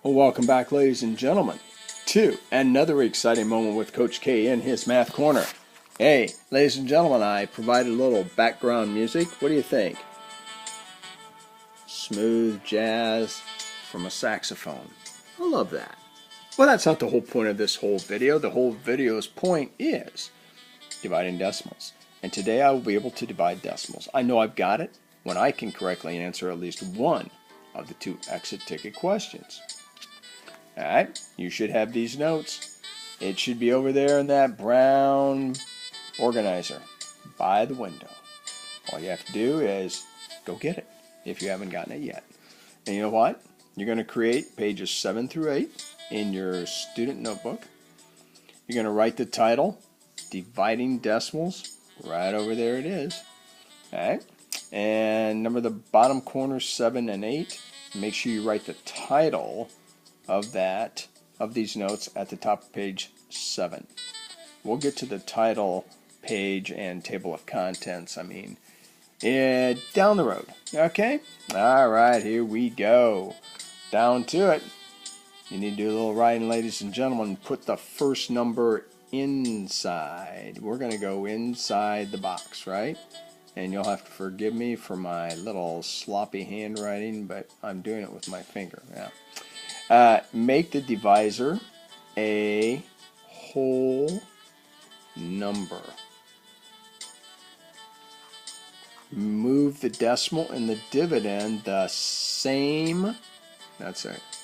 Well, welcome back, ladies and gentlemen, to another exciting moment with Coach K in his Math Corner. Hey, ladies and gentlemen, I provided a little background music. What do you think? Smooth jazz from a saxophone. I love that. Well, that's not the whole point of this whole video. The whole video's point is dividing decimals. And today I will be able to divide decimals. I know I've got it when I can correctly answer at least one of the two exit ticket questions. Alright, you should have these notes. It should be over there in that brown organizer by the window. All you have to do is go get it if you haven't gotten it yet. And you know what? You're going to create pages 7 through 8 in your student notebook. You're going to write the title, Dividing Decimals, right over there it is. Alright, and number the bottom corners 7 and 8. Make sure you write the title of these notes at the top of page 7. We'll get to the title page and table of contents, down the road. Okay? Alright, here we go. Down to it. You need to do a little writing, ladies and gentlemen. Put the first number inside. We're going to go inside the box, right? And you'll have to forgive me for my little sloppy handwriting, but I'm doing it with my finger. Yeah. Make the divisor a whole number. Move the decimal and the dividend the same,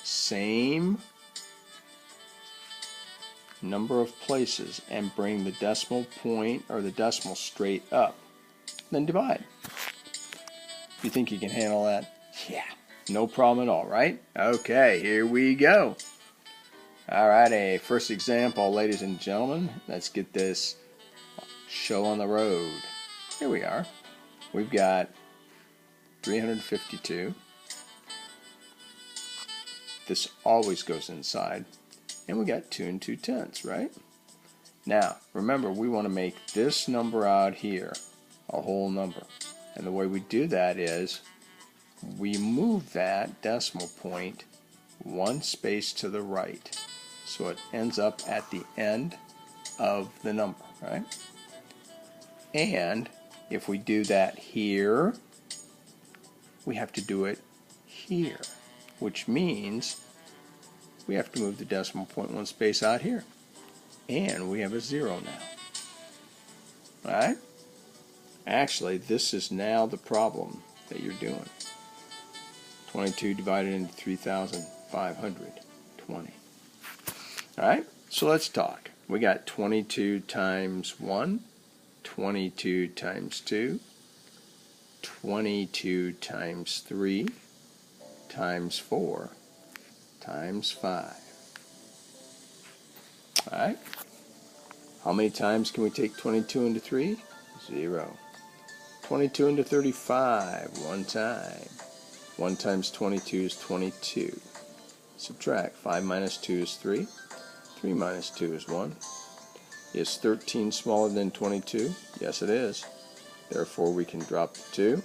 same number of places, and bring the decimal point or the decimal straight up. Then divide. You think you can handle that? Yeah. No problem at all, right? Okay, here we go. Alright, a first example, ladies and gentlemen. Let's get this show on the road. Here we are. We've got 352. This always goes inside. And we got 2 and 2/10, right? Now, remember, we want to make this number out here a whole number. And the way we do that is we move that decimal point one space to the right, so it ends up at the end of the number, right? And if we do that here, we have to do it here, which means we have to move the decimal point one space out here. And we have a 0 now. Alright? Actually, this is now the problem that you're doing. 22 divided into 3,520. Alright, so let's talk. We got 22 times 1, 22 times 2, 22 times 3, times 4, times 5. Alright, how many times can we take 22 into 3? 0. 22 into 35, 1 time. 1 times 22 is 22. Subtract. 5 minus 2 is 3. 3 minus 2 is 1. Is 13 smaller than 22? Yes, it is. Therefore, we can drop the 2.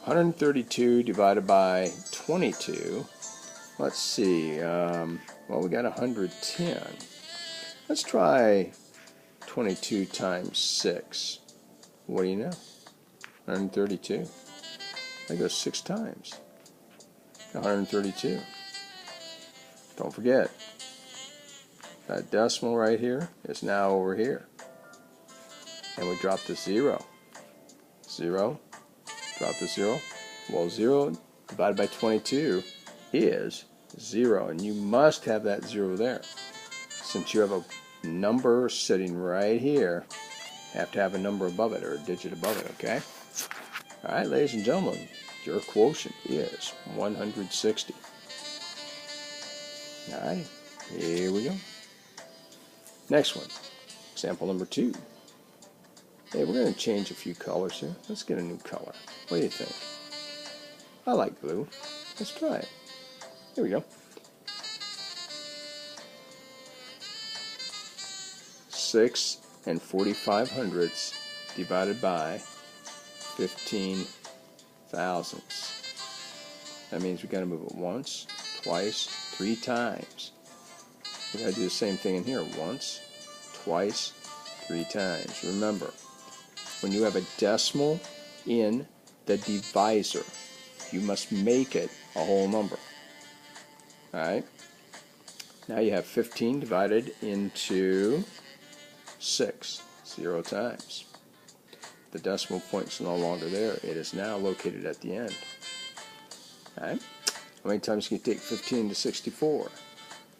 132 divided by 22. Let's see. Well, we got 110. Let's try 22 times 6. What do you know? 132. That goes 6 times. 132. Don't forget, that decimal right here is now over here. And we drop the 0. 0. Drop the 0. Well, 0 divided by 22 is 0. And you must have that 0 there. Since you have a number sitting right here, you have to have a number above it or a digit above it, okay? Alright, ladies and gentlemen, your quotient is 160. Alright, here we go. Next one, example number 2. Hey, we're going to change a few colors here. Let's get a new color. What do you think? I like blue. Let's try it. Here we go. 6 and 45/100ths divided by 15 thousandths. That means we got to move it once, twice, 3 times. We're going to do the same thing in here. Once, twice, 3 times. Remember, when you have a decimal in the divisor, you must make it a whole number. Alright? Now you have 15 divided into 6, 0 times. The decimal point is no longer there. It is now located at the end. Alright? How many times can you take 15 to 64?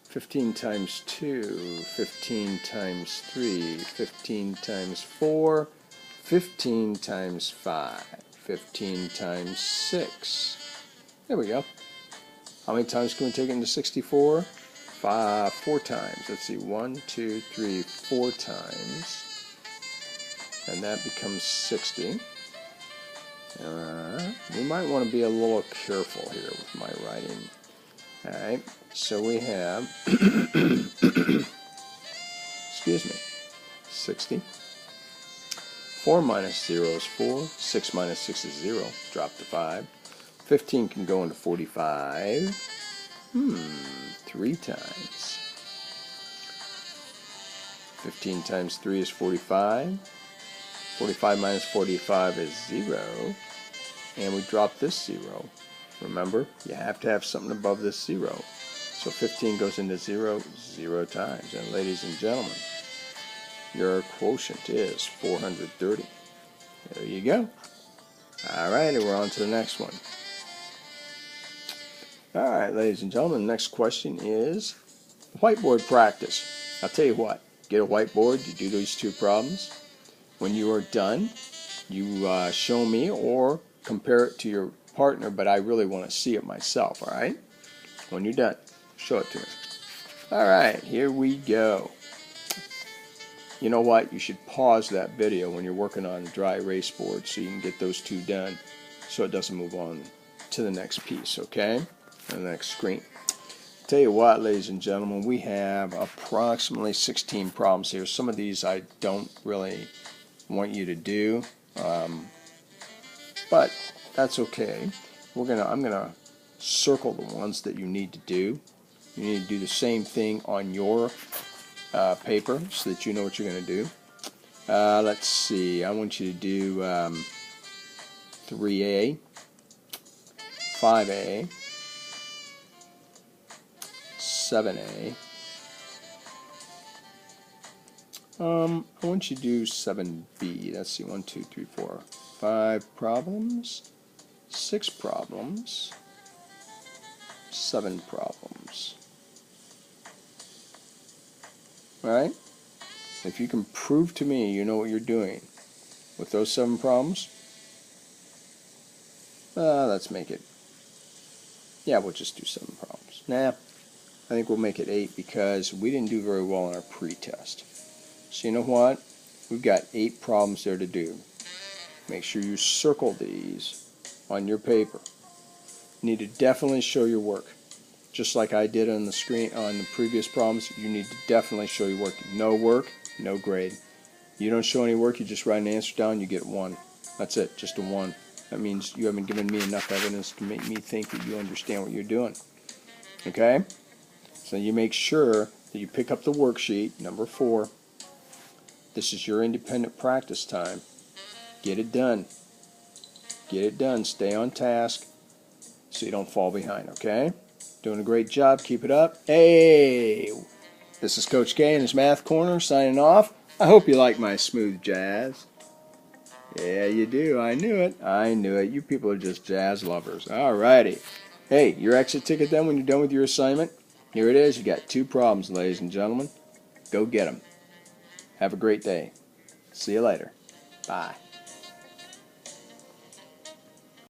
15 times 2, 15 times 3, 15 times 4, 15 times 5, 15 times 6. There we go. How many times can we take it into 64? 4 times. Let's see, 1, 2, 3, 4 times. And that becomes 60. We might want to be a little careful here with my writing. Alright, so we have, excuse me, 60. 4 minus 0 is 4. 6 minus 6 is 0. Drop to 5. 15 can go into 45. 3 times. 15 times 3 is 45. 45 minus 45 is 0. And we drop this 0. Remember, you have to have something above this 0. So 15 goes into 0, 0 times. And ladies and gentlemen, your quotient is 430. There you go. Alright, we're on to the next one. Alright, ladies and gentlemen, the next question is whiteboard practice. I'll tell you what, get a whiteboard, you do these 2 problems. When you are done, you show me or compare it to your partner, but I really want to see it myself, alright? When you're done, show it to me. Alright, here we go. You know what? You should pause that video when you're working on a dry erase board so you can get those 2 done so it doesn't move on to the next piece, okay? The next screen. Tell you what, ladies and gentlemen, we have approximately 16 problems here. Some of these I don't really want you to do, but that's okay. I'm gonna circle the ones that you need to do. You need to do the same thing on your paper so that you know what you're going to do. Let's see. I want you to do 3A, 5A, 7A. I want you to do 7B. Let's see. 1, 2, 3, 4, 5 problems, 6 problems, 7 problems. Alright? If you can prove to me you know what you're doing with those 7 problems, let's make it, we'll just do 7 problems. Nah, I think we'll make it 8 because we didn't do very well on our pre-test. So you know what? We've got 8 problems there to do. Make sure you circle these on your paper. You need to definitely show your work. Just like I did on the screen on the previous problems, you need to definitely show your work. No work, no grade. You don't show any work, you just write an answer down, you get 1. That's it, just a 1. That means you haven't given me enough evidence to make me think that you understand what you're doing. Okay? So you make sure that you pick up the worksheet, number 4. This is your independent practice time. Get it done. Get it done. Stay on task so you don't fall behind, okay? Doing a great job. Keep it up. Hey! This is Coach K in his Math Corner signing off. I hope you like my smooth jazz. Yeah, you do. I knew it. I knew it. You people are just jazz lovers. Alrighty. Hey, your exit ticket then when you're done with your assignment? Here it is. You got 2 problems, ladies and gentlemen. Go get them. Have a great day. See you later. Bye.